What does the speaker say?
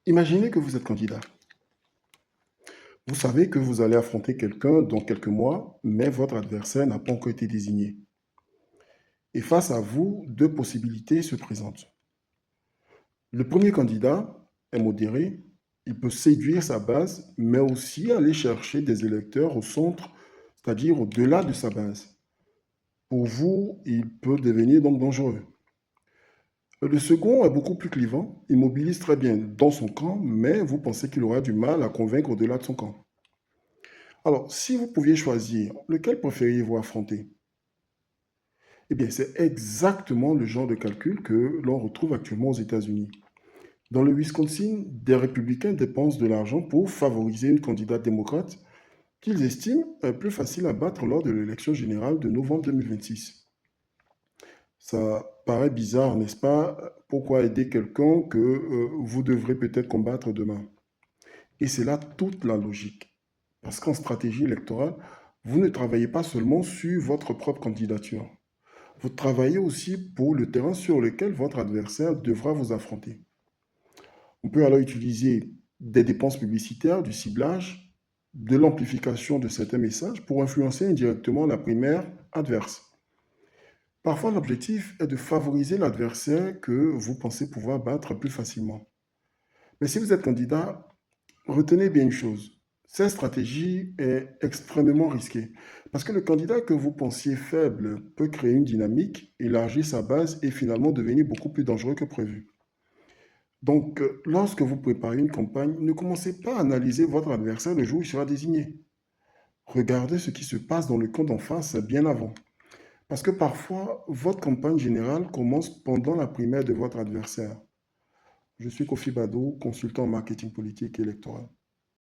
Imaginez que vous êtes candidat. Vous savez que vous allez affronter quelqu'un dans quelques mois, mais votre adversaire n'a pas encore été désigné. Et face à vous, deux possibilités se présentent. Le premier candidat est modéré, il peut séduire sa base, mais aussi aller chercher des électeurs au centre, c'est-à-dire au-delà de sa base. Pour vous, il peut devenir donc dangereux. Le second est beaucoup plus clivant, il mobilise très bien dans son camp, mais vous pensez qu'il aura du mal à convaincre au-delà de son camp. Alors, si vous pouviez choisir, lequel préfériez-vous affronter? Eh bien, c'est exactement le genre de calcul que l'on retrouve actuellement aux États-Unis. Dans le Wisconsin, des républicains dépensent de l'argent pour favoriser une candidate démocrate qu'ils estiment plus facile à battre lors de l'élection générale de novembre 2026. Ça paraît bizarre, n'est-ce pas? Pourquoi aider quelqu'un que vous devrez peut-être combattre demain? Et c'est là toute la logique. Parce qu'en stratégie électorale, vous ne travaillez pas seulement sur votre propre candidature. Vous travaillez aussi pour le terrain sur lequel votre adversaire devra vous affronter. On peut alors utiliser des dépenses publicitaires, du ciblage, de l'amplification de certains messages pour influencer indirectement la primaire adverse. Parfois, l'objectif est de favoriser l'adversaire que vous pensez pouvoir battre plus facilement. Mais si vous êtes candidat, retenez bien une chose. Cette stratégie est extrêmement risquée parce que le candidat que vous pensiez faible peut créer une dynamique, élargir sa base et finalement devenir beaucoup plus dangereux que prévu. Donc, lorsque vous préparez une campagne, ne commencez pas à analyser votre adversaire le jour où il sera désigné. Regardez ce qui se passe dans le camp d'en face bien avant. Parce que parfois, votre campagne générale commence pendant la primaire de votre adversaire. Je suis Kofi Bado, consultant en marketing politique et électoral.